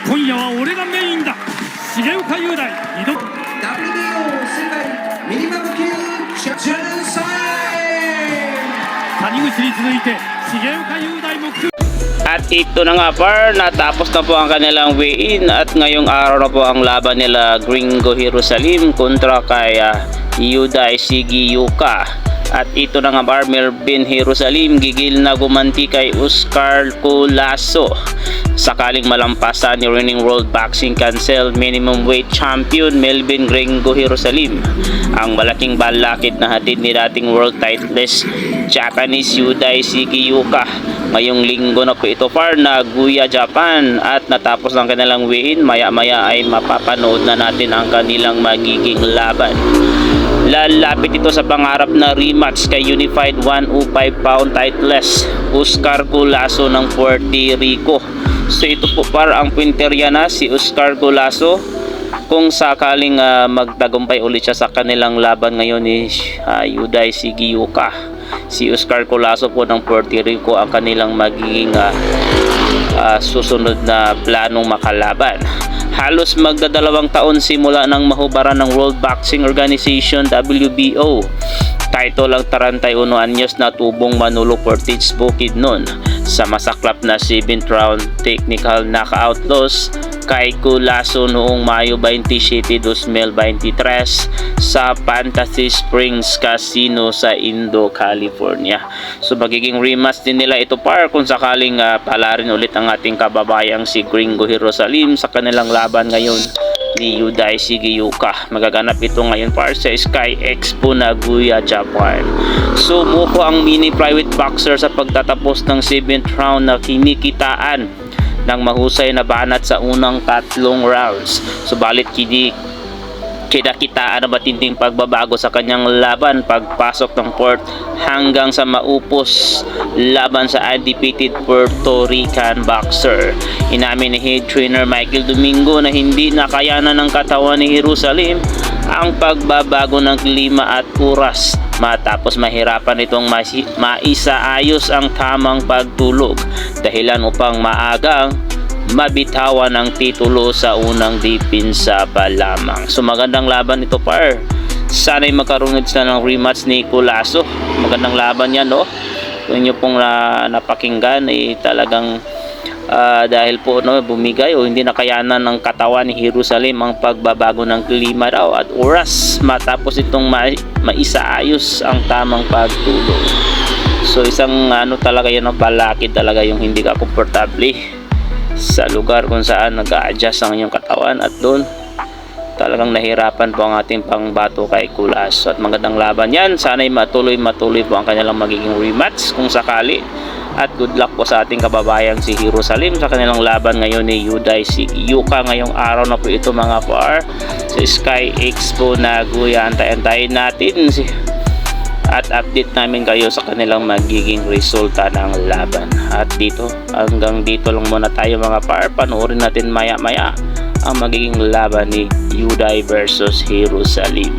今夜は俺がメインだ。重岡雄大挑む WBO 世界ミニマム級チャンピオンサイ谷口に続いて重岡雄大も来る。 At ito na nga par, natapos na po ang kanilang weigh-in at ngayong araw na po ang laban nila Gringo Jerusalem kontra kay Yudai Sigiyuka. At ito na nga par, Melvin Jerusalem gigil na gumanti kay Oscar Colasso sakaling malampasan ni reigning World Boxing Council minimum weight champion Melvin Gringo Jerusalem ang malaking balakid na hatid ni dating world titleist Japanese Yudai Sigiyuka. Ngayong linggo na po ito par, Nagoya, Japan, at natapos ng kanilang weigh-in. Maya maya ay mapapanood na natin ang kanilang magiging laban. Lalapit ito sa pangarap na rematch kay Unified 105 pound titleist Oscar Colasso ng Puerto Rico. So ito po par ang punterya na si Oscar Colasso kung sakaling magtagumpay ulit siya sa kanilang laban ngayon ni Yudai Sigiyuka. Si Oscar Colasso po ng Puerto Rico ang kanilang magiging susunod na planong makalaban. Halos magdadalawang taon simula ng mahubaran ng World Boxing Organization WBO. Title ang 31 anyos na tubong Manolo Portage Bukidnon sa masaklap na 7th round technical knockout loss kay Colasso noong Mayo 27, 2023 sa Fantasy Springs Casino sa Indo, California. So magiging rematch din nila ito par kung sakaling palarin ulit ang ating kababayang si Gringo Jerusalem sa kanilang laban ngayon ni Yudai Sigiyuka. Magaganap ito ngayon par sa Sky Expo Nagoya, Japan. So muko ang mini private boxer sa pagtatapos ng 7th round na kinikitaan ng mahusay na banat sa unang 3 rounds. Subalit kinakitaan na matinding pagbabago sa kanyang laban pagpasok ng fourth hanggang sa maupos laban sa undefeated Puerto Rican boxer. Inamin ni head trainer Michael Domingo na hindi nakayanan ng katawan ni Jerusalem ang pagbabago ng klima at oras matapos mahirapan itong maisaayos ang tamang pagtulog dahilan upang maagang mabitawan ng titulo sa unang depensa pa lamang. So magandang laban ito par. Sana'y magkaroon na ng rematch ni Colasso. Magandang laban yan, no? Kung nyo pong napakinggan talagang dahil po bumigay o hindi nakayanan ng katawan ni Jerusalem ang pagbabago ng klima daw at oras matapos itong maisaayos ang tamang pagtulog. So isang talaga yan, balakid talaga yung hindi ka komportable sa lugar kung saan nag-a-adjust ang inyong katawan at doon talagang nahirapan po ang ating pangbato kay Colasso. At magandang laban yan, sana'y matuloy po ang kanilang magiging rematch kung sakali. At good luck po sa ating kababayang si Jerusalem sa kanilang laban ngayon ni Yudai Sigiyuka. Ngayong araw na po ito mga par sa Sky Expo Nagoya. Antayin natin at update namin kayo sa kanilang magiging resulta ng laban. At hanggang dito lang muna tayo mga par. Panoorin natin maya maya ang magiging laban ni Yudai versus Jerusalem.